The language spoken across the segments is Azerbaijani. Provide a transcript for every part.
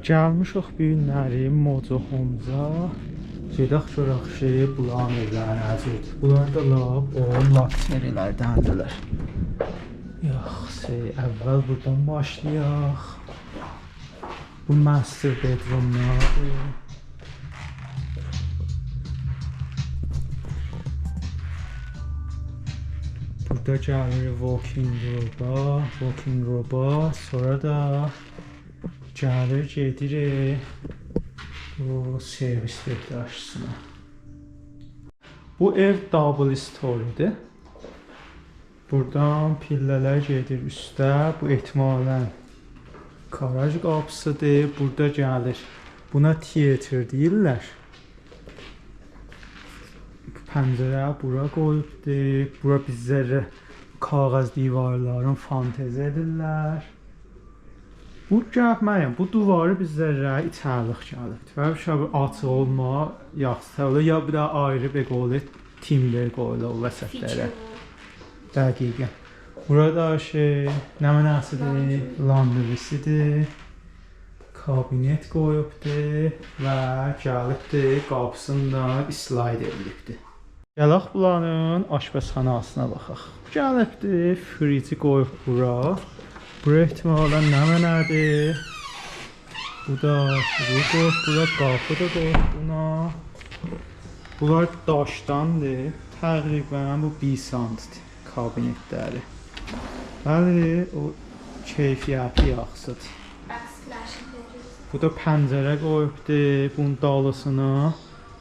Gəlmişik bu günləri Mojo Homes-a. Gedək görək şey bulan evlərin əziz. Bunlar da lab o lakserilərdəndirlər. Yaxşı, əvvəl buradan başlayaq. Bu master bedroomlardır. Burada gəlir walking roba, sonra da gəlir gedir bu servis bəhdaşçısına. Bu ev double story'dir. Buradan pillələr gedir üstə, bu ehtimalən garaj qapısıdır. Burada gəlir, buna theater deyirlər. Pəncərə bura qoyubdur. Bura bizlərə kağız divarların fantezi edirlər. Bu gəlməyəm, bu duvarı bizlərə içərilik gəlibdir. Və şəbə açıq olma, yaxşı ya bir də ayrı bir qolu timber qoyulur vəsətlərə. Dəqiqən. Burada şey, nə mənasıdır? Landrisidir. Kabinet qoyubdur və gəlibdir, qapısında slide edilibdir. Gələk bulanın aşpəzxanasına baxaq. Gəlibdir, frici qoyub bura. Bura ehtimalən nə mənədir? Bu da qoyub bura, qapı da qoyub buna. Bunlar daşdandır. Təqribən bu 1 santdır kabinetləri. Bəli, o keyfiyyəti yaxşıdır. Bu da pəncərə qoyubdur bunun dalısına.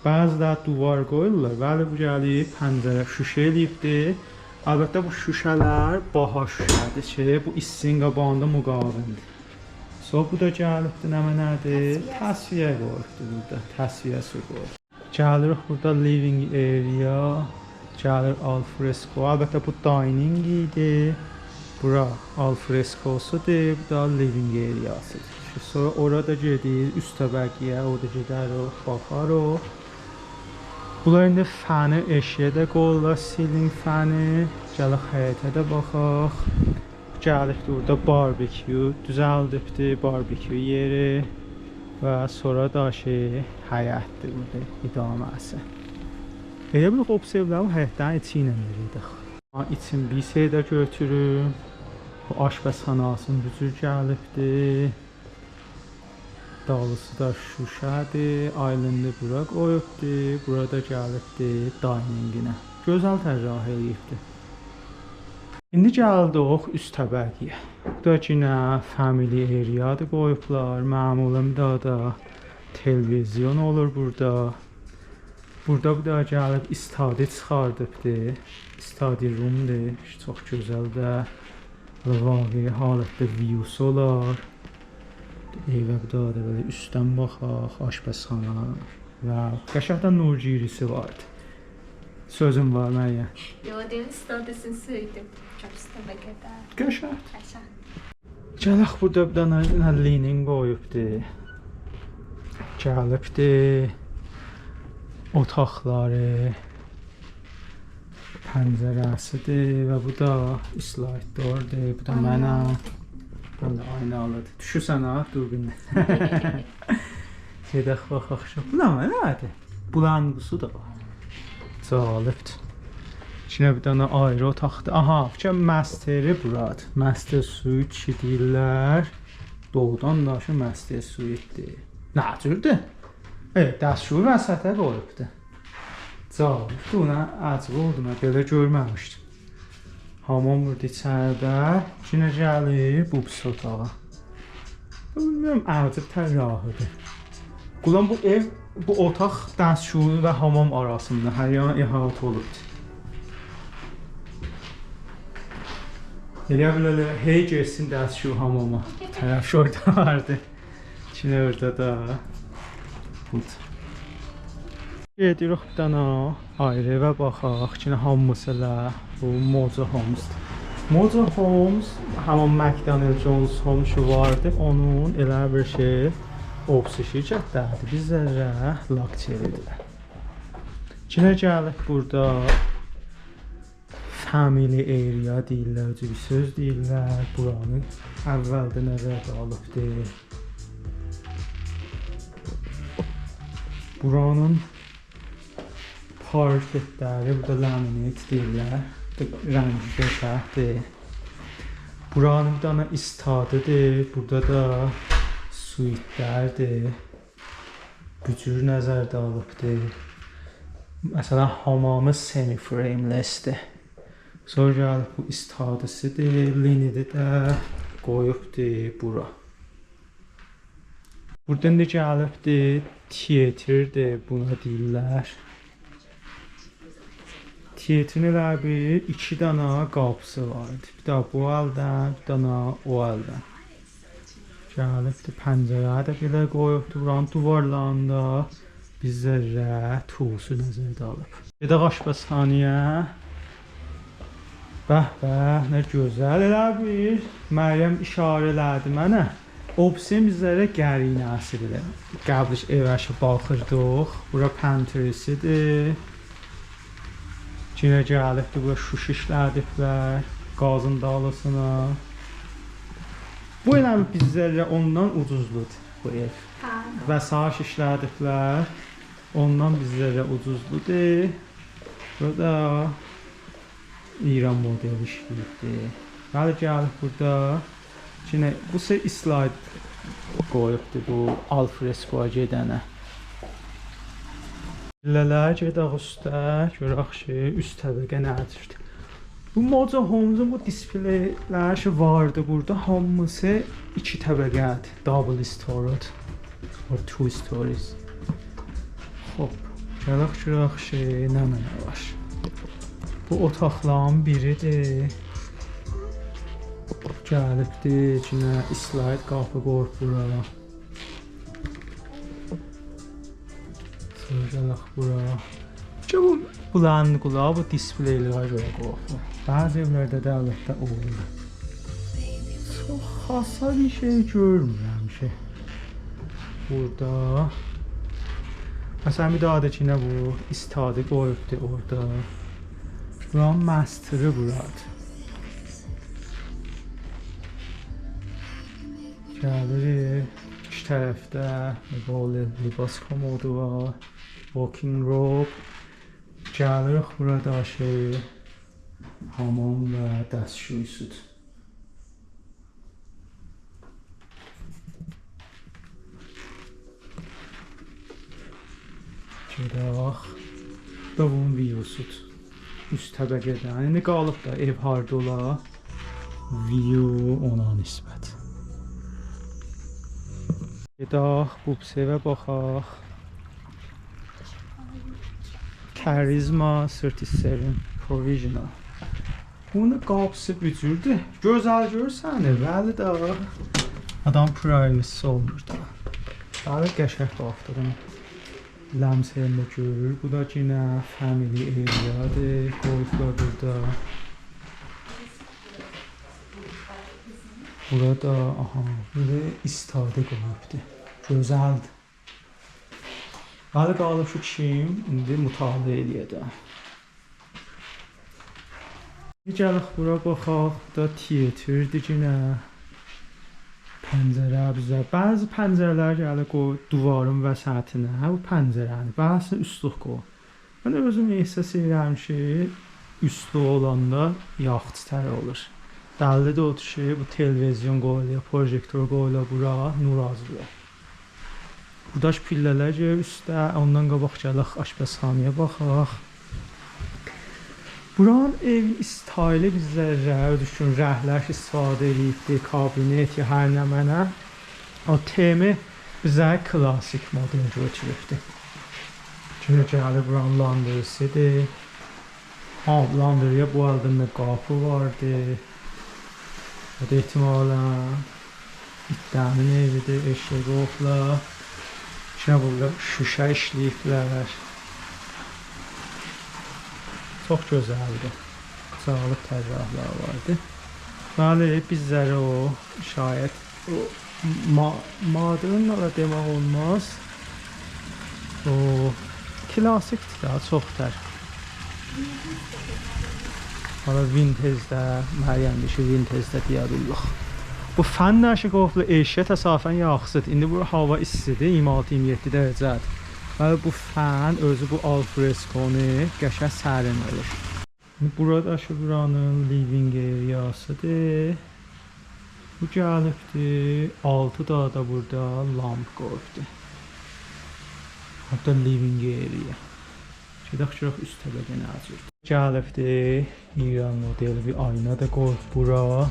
Bəziləri duvar qoyurlar. Bəli, bu gəlib pəncərə şüşə eləyibdir. Əlbəttə bu şüşələr baha şüşədir ki, bu istin qabağında müqavimdir. Sonra bu da gəlibdir, nə mənədir? Təsviyə qoyubdur burada, təsviyyəsi qoyub. Gəlirik burada living area, gəlir alfresco. Əlbəttə bu dining idi. Bura alfrescosudur, bu da living areasıdır. Sonra orada gedir, üst təbəqiyə, orada gedərik, baxarıq. Bunlar indi fəni eşiyə də qoyurlar, ceiling fəni. Gələk həyətə də baxaq. Gəlik burada barbekü düzəldibdir, barbekü yeri. Və sonra da şey, həyətdir burada, idaməsi. Elə bir observlərim həyətdən içi ilə veririk. İçin bir şey də götürüm. Bu aşpəzxanasının bücür gəlibdir. Dalısı da şüşədir, aylındı bura qoyubdur, burada gəlibdir dininginə. Gözəl tərcah eləyibdir. İndi gəldik üst təbəqiyə. Burada yenə family areadır qoyublar, məmulum da televizyon olur burada. Burada bu da gəlib istadi çıxardıbdır, istadi roomdur, çox gözəldir. Vaqiə halətdə views olar. Evə bu da belə üstdən baxaq, aşpəzxana və qəşəngdən nur girisi vardı. Sözüm var mənə. Yo, deyil istadısın söylədim. Çox istəbəkədə. Qəşəng. Gələk burada bir dənə linin qoyubdur. Gəlibdir. Otaqları, pəncərəsidir və bu da slide doordur. Bu da mənəm. Burada aynalıdır. Düşürsən ha, durbinlə. Gedək baxaq. Bu nə nədir? Bulanğısı da var. Cəlibdir. İçinə bir dənə ayrı otaqdır. Aha, fikir masteri buradır. Master suite deyirlər. Doğudan daşı master suitedir. Nə cürdür? Dəstşuyu vəsətə qoyubdur. Cəlibdir. Ona acıq oldu, mən belə görməmişdim. Hamam burada içəridə. Yenə gəlir bubs otağı. Bilmirəm, əcib tərcahıdır. Qulan bu ev, bu otaq dəstşuyu və hamam arasında hər yana əhatə olubdur. Elə bilələ, hey gəlsin dəstşuyu hamama. Tərəf şorda vardı. Yenə orada da budur. Gedirik bir dənə ayrı evə baxaq. Yenə hamısı elə bu Mojo Homes-dir. Mojo Homes həmin McDonald Jones Homes-u vardı. Onun elə bir şey opsi şirkətdədir. Bizlərə luxury-dirlər. Yenə gəlib burada family area deyirlər, bir söz deyirlər. Buranı əvvəldə nəzərdə alıbdır. Buranın parketləri, burada laminat deyirlər. Rəngi qəşəngdir. Buranın bir dana istadıdır. Burada da suitlərdir. Bücür nəzərdə alıbdır. Məsələn, hamamı semi-framelessdir. Sonra gəlib bu istadısıdır. Linidi də qoyubdur bura. Buradan da gəlibdir. Teatrdir, buna deyirlər. Teatrin elə bir 2 dana qapısı vardı. Bir də bu əldən, bir dana o əldən. Gəlibdir, pəncərə də belə qoyubdur. Buranın duvarlarında bizlərə tuğusu nəzərdə alıb. Gedək aşpazxanaya. Bəh, nə gözəl. Elə bir Məryəm işarə elədi mənə. Opsiyon bizlərə qərinəsidir. Qəbliş evəşə baxırdıq. Bura pəntrisidir. Cinə gəlibdir, bura şuş işlədiblər. Qazın dağlısına. Bu elə bizlərə ondan ucuzludur bu ev. Və saç işlədiblər. Ondan bizlərə ucuzludur. Burada İran model işləyibdir. Bəli, gəlib burada. Şimdi bu slide qoyubdur bu alfreskoya gedənə. Pillələr gedək üstə, görək ki, üst təbəqə nədir? Bu Mojo Homes'un bu displeylər vardı burada. Hamısı 2 təbəqədir. Double storage or 2 stories. Hop, gələk görək ki, nə var? Bu otaqların biridir. Gəlibdir, içinə slide qapı qoyub bura. Sonra gələk bura. Bu bulanıqlar, bu displeylərə görə qoyub. Bəzi evlərdə də əlbəttə olur. Çox xasa bir şey görmürəm ki. Burada. Məsələn, bir daha da ki, bu istadı qoyubdur orada. Buranın masterı buradır. Gəlirik, iç tərəfdə böyle libas komodu var, walking robe. Gəlirik burada şey, hamam və dəstşüyüsüdür. Gedək, da bunun viewsudur. Üst təbəqədən, indi qalıb da ev harda ola, view ona nisbət. Gedək, bu sevə baxaq. Karizma 37 Provisional. Bunun qapısı bücürdür. Gözəl görsən, bəli də adam privacy olmur da. Bəli, qəşəng baxdırım. Ləmsəyində görür. Bu da yine family areadır. Qoyublar burada. Burada, aha, burada istadı qoyubdur. Gözəldir. Bəli, qalıb şu kim, indi mütaliə eləyədə. Gələk bura baxaq, da teatrdir yine. Pəncərə bizə. Bəzi pəncərələr gəlir qoy duvarın vəsətinə. Bu pəncərəni, bəzisini üstlük qoy. Mən özüm ehsas edirəm ki, üstlük olanda yaxçıtər olur. Dəllidir odur ki, bu televizyon qoyuluyor, projektor qoyuluyor bura, nur azlıyor. Burada pillələr gəlir üstə, ondan qabaq gələk aşpazxanaya baxaq. Buranın ev staylı bizlərə, düşün, rəhlər istifadə edibdir, kabinet ya hər nə mənə. O temi bizə klasik model götürübdür. Çünki gəlir buranın landırısıdır. Landırıya bu əldə qapı vardı. O da ehtimalən itlərin evidir, eşək oxla. İçinə burada şüşə işləyiblər. Çox gözəldir. Sağlıq tərcihlər vardı. Bəli, bizlərə o şayət modern da demək olmaz. O klasikdir də, çoxdur. Hala vintage-də, Məryəmdir ki, vintage-də deyə bilirik. Bu fən nəşi qoflu eşya təsafən yaxşıdır. İndi bu hava istidir, 26-27 dərəcədir. و bu fan özü bu alfreskonu qəşəng sərinlədir. Burada şu buranın living areasıdır. Bu gəlibdir. 6 da burada lamp qoyubdur. Hatta living area. Gedək üst təbəqəni açır. Gəlibdir. İran modeli bir ayna da qoyub bura.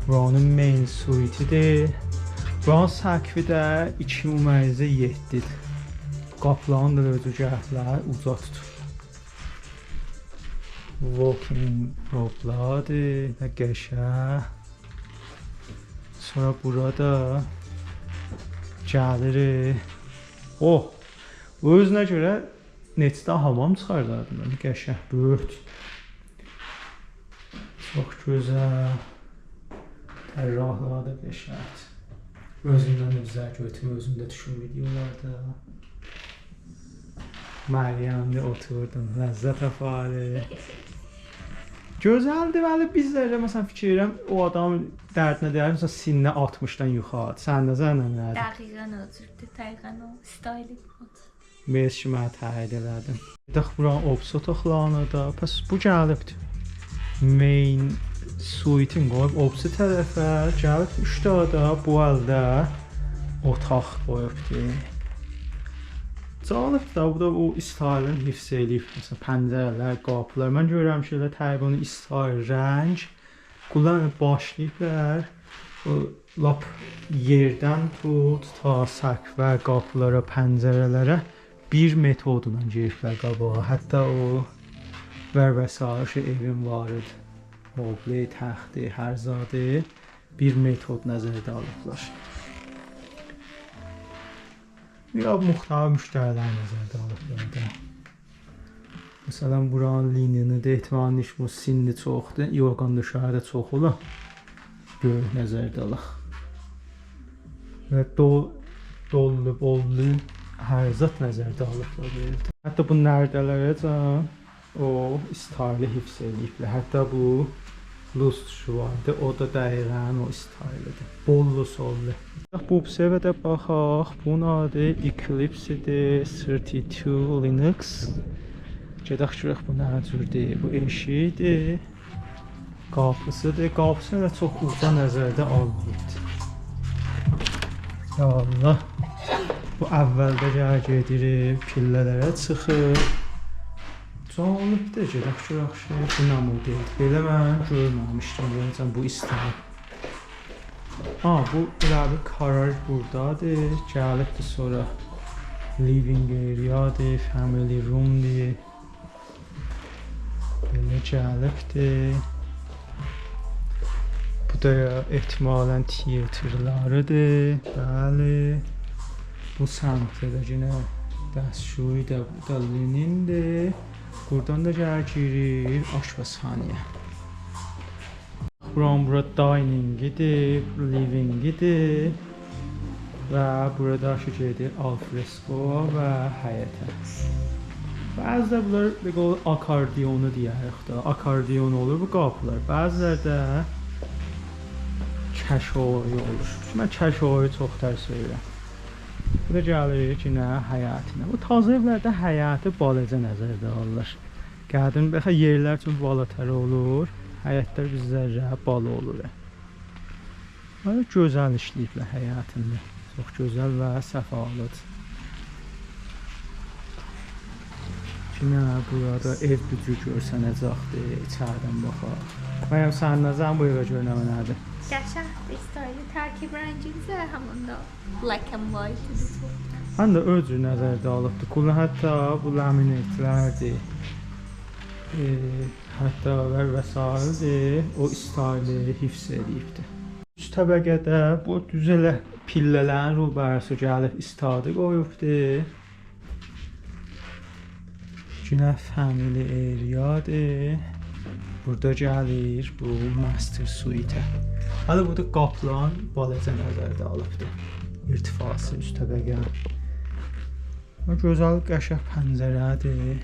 Buranın main suitedir. Buranın səqfi də 2,7-dir. Qapıların da özü cəhətlər uca tutur. Walking roblardır. Nə qəşəng. Sonra burada gəlirik. Oh! Bu özünə görə neçə hamam çıxardardım. Nə qəşəng, böyük. Çox gözəl. Tərrahlar da qəşəng. Özümdən üzər götüm, özümdə düşün videolarda. Məryəmdə oturdum, ləzzət əfari. Gözəldir, vəli bizlərdə məsələn fikirəm o adam dərdinə deyər, məsələn sinə 60-dan yuxarı. Sən nəzərlə nədir? دقیقاً oturdu, dəqiqaً o staylı بود. Biz ki mənə təhid elədim. Gedək buranın ofis otaqlarına da. Pəs bu gəlibdir. Main suite'in qoyub ofisi tərəfə gəlib 3 da bu əldə otaq qoyubdur. Cəlibdir da, bu da o istaylın hifz eləyib. Məsələn, pəncərələr, qapılar. Mən görürəm ki, elə təbii onu istayl, rəng kullanıb başlayıblar. O lap yerdən tut ta səqf və qapılara, pəncərələrə bir metodla giriblər qabağa. Hətta o vəsair evin varıdır. Mobli, təxti, hər zadı bir metod nəzərdə alıblar. Ya müxtəlif müştərilər nəzərdə alıblar da. Məsələn, buranın liniyini də etmanın iş bu sinni çoxdur. Yorğan döşəyi də çox olur. Böyük nəzərdə alaq. Və dollu, bollu hər zat nəzərdə alıblar. Hətta bu nərdələrə can o istaylı hifz eləyiblər. Hətta bu lustru vardı, o da dəqiqən o istaylıdır. Bollu sollu. Bu sevə də baxaq. Bunun adı Eclipse-dir, 32 Linux. Gedək görək bu nə cürdür. Bu eşikdir. Qapısıdır. Qapısını da çox uca nəzərdə alınıbdır. Ya Allah. Bu əvvəldə gedirik, pillələrə çıxır. Canlıqdır, gedək görək şey. Bu nə modeldir? Belə mən görməmişdim. Görəcəm bu istəyir. Bu elə bir karar buradadır. Gəlibdir sonra living areadır, family roomdur. Belə gəlibdir. Bu da ehtimalən tiyatrlarıdır. Bəli. Bu səmtdə də yenə dəstşoyu da bu da linindir. Buradan da girir aşpazxanaya. Bura diningidir, livingidir. Və burada şu gedir alfresko və həyətə. Bəzidə bunlar bir qol akordiyonu deyərik də. Akordiyon olur bu qapılar. Bəziləri də kəşoyu olur. Mən kəşoyu çox tər sevirəm. Bu da gəlirik yenə həyətinə. Bu taze evlərdə həyəti balaca nəzərdə alınır. Qədim bəlkə yerlər üçün balatər olur. Həyətlər bizlərə balı olur. Böyle gözəl işləyiblər həyətində. Çox gözəl və səfalıdır. Yine burada ev bücü görsənəcəkdir, içərdən baxaq. Mənim sən nəzən bu evə görünəmə nədir? Qəşəngdir, istaylı, tərkib rəngi isə həmin də black and white-dir. Həm də özü nəzərdə alıbdır. Kulun hətta bu laminatlərdir. Hətta və s. o istaylı hifz edibdir. Üst təbəqədə bu düz elə pillələrin rubəsi gəlib istadı qoyubdur. Yine family areadır. Burada gəlir bu master suite. Hələ burada qapılan balaca nəzərdə alıbdır. İrtifası üst təbəqə. Gözəl qəşəng pəncərədir.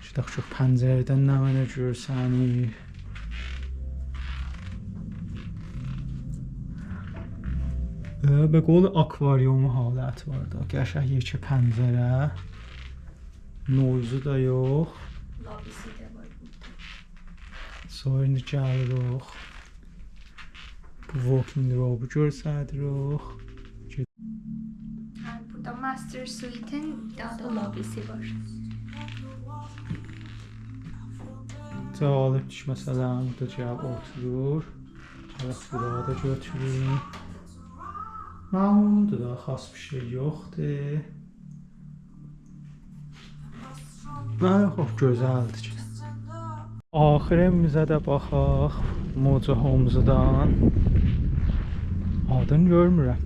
Gedək çox pəncərədən nə mənə görsənir. به قول akvaryum حالت var da. Qəşəng yekə pəncərə. Noizu da yox. Lobisi də var burada. Sonra indi gəlirik. Bu walking robe göstəririk. Burada master suite'in daha da lobisi var. Cəlibdir, məsələn, burada gəlib oturur. Artıq burada da götürürüm. Məmnundur da, xas bir şey yoxdur. Xoş, gözəldir ki. Axır evimizə də baxaq. Moca Homes'dan. Adını görmürəm.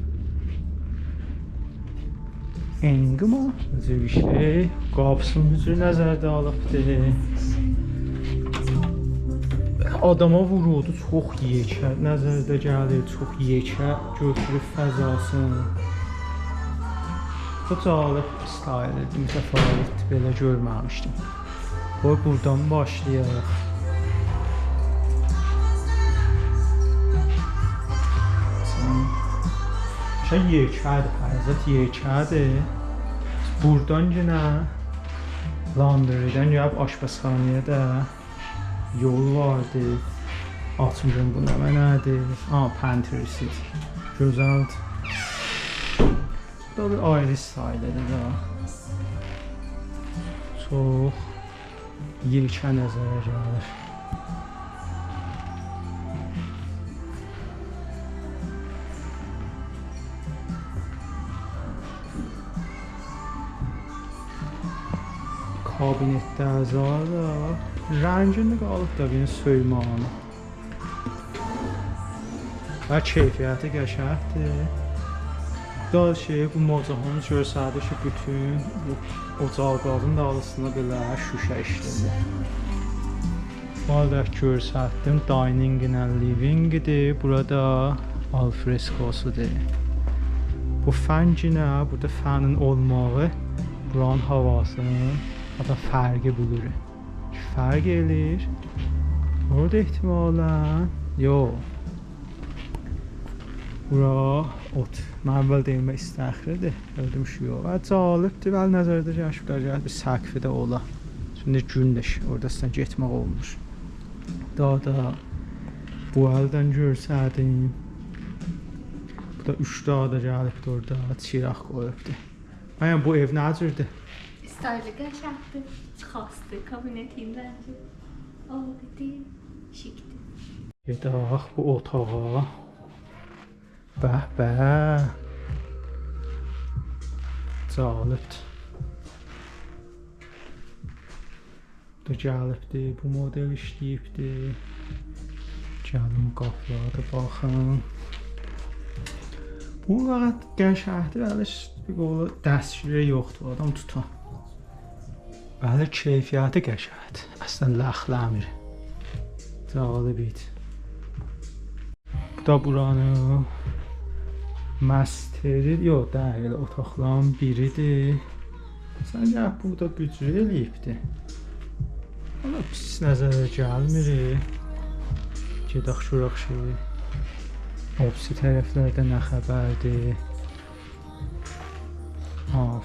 Engma necə bir şey. Qapısının üzrü nəzərdə alıbdır. Adama vurudu, çox yekə. Nəzərdə gəlir, çox yekə. Götürüb fəzasını. Çox cəlib staylidir, mütəfavitdir, belə görməmişdim. Qoy buradan başlayaq. Şey yekədir, hərzət yekədir. Buradan yenə laundrydən gəlib aşpazxanaya da yol vardı. Açmışım bu nə nədir? Pantry'siz. Gözəldir. Bu da bir ayrı staylidir da. Çox yekə nəzərə gəlir. Kabinetdə əzar da. Rəngində qalıb da bir söymanı. Və keyfiyyəti qəşəngdir. Daha bu Moca Homes göstərdi ki, bütün bu ocaqların da arasında belə şüşə işlədir. Burada göstərdim, dining ilə livingdir. Burada alfreskosudur. Bu fən yenə, burada fənin olmağı buranın havasını hatta fərqi bulur. Fərq eləyir. Orada ehtimalən yox. Bura ot. Mən əvvəl deyilmə istəxirdir. Gördüm ki, yox. Və cəlibdir. Vəli nəzərdə gəlib bir səqfi də ola. Şimdi gündür. Orada sizdən getmək olmur. Daha da bu əldən görsədim. Bu da 3 daha da gəlibdir orada. Çiraq qoyubdur. Yəni bu ev nəcirdir? Staylı qəşəngdir. Xastır kabinetin bence. Abidir, şikdir. Gedək bu otağa. Bəh. Cəlibdir. Bu da gəlibdir. Bu model işləyibdir. Gəlin qapılara da baxın. Bu fəqət qəşəngdir. Bəli, bir qolu dəstgiri yoxdur. Adam tutan. Bəli, keyfiyyəti qəşəngdir. Əslən ləxləmir. Cəlibdir. Bu da buranın masteri, yox, deyil, otaqların biridir. Sən gəl, burada bücrü eləyibdir. Valla pis nəzərə gəlmir. Gedək şuraq şey. Opsi tərəflərdə nə xəbərdir?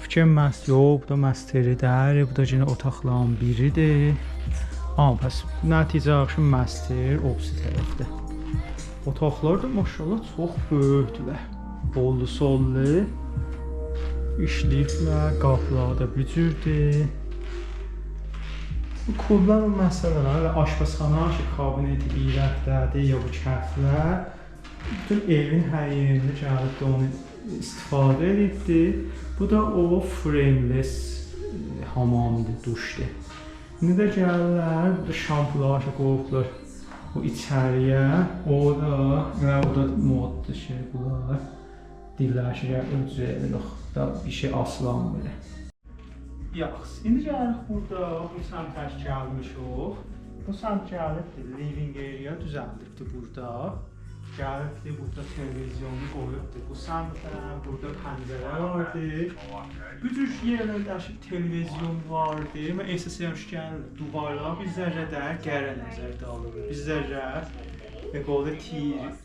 Fikrim yox, bu da masteridir. Bu da yenə otaqların biridir. Pəs nəticə axşam master opsi tərəfdə. Otaqlar da maşallah çox böyükdülər. Bollu sollu işləyiblər, qapılar da bücürdür. Bu kubların məsələlər və aşpazxana ki, kabineti iyrətdədir ya bu kəflər. Bütün evin hər yerində gəlib də onu istifadə edibdir. Bu da o frameless hamamdır, duşdur. İndi də gəlirlər, burada şampular qoyublar o içəriyə. O da moddur şey bunlar. Deyirlər ki, öncə da bir şey asılanmır. Yaxşı, indi gəlirik burada, bu səmtək gəlmişik. Bu səmt gəlibdir, living area düzəldibdir burada. Gəlibdir, burada televizyonu qoyubdur. Bu səmtdə, burada pəncərə vardır. Bu cür yerlərdə televizyon vardır. Mən əsas gəlib, duvarlar bir zərrədə qərə nəzərdə alır. Bir zərrə به قول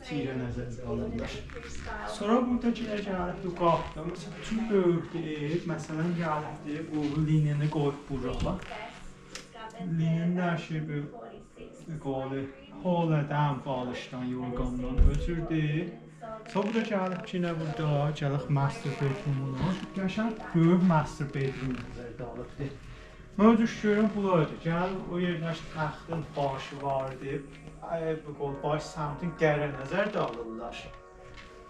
تیر نظر alırlar. Sonra burada gəlib bu qapda məsələn bütün böyükdir, məsələn gəlibdir bu liniyini qoyub bura. Linin nəşi به قول حالدم قالشتن yorgandan ötürdü. Sonra burada gəlib ki, nə burada? Gəlib master bedroomuna. Qəşəng böyük master bedroom nəzərdə alıbdır. Mən düşünürəm bulardır. Gəlib o yerdə taxtın başı vardı. Bu qol baş samtin qərə nəzərdə alırlar.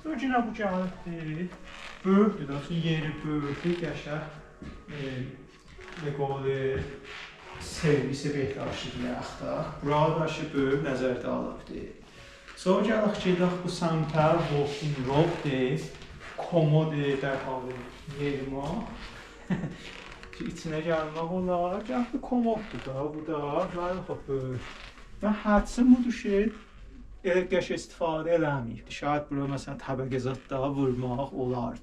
Sonra yenə bu gəlibdir. Böyükdür da, yeri böyükdür, qəşəng. به قول سرویس بهداشتی yaxda. Burada da böyük nəzərdə alıbdır. Sonra gələk ki, bu samtə walk-in robdir. Komoddir در حال yerimək. ki içinə gəlmək olar. Gələk bu komoddur da, bu da. Bəli, xub böyük. Və hədsin budur ki, elə qəş istifadə eləməyibdir. Şayad bura məsələn təbəqəzat da vurmaq olardı.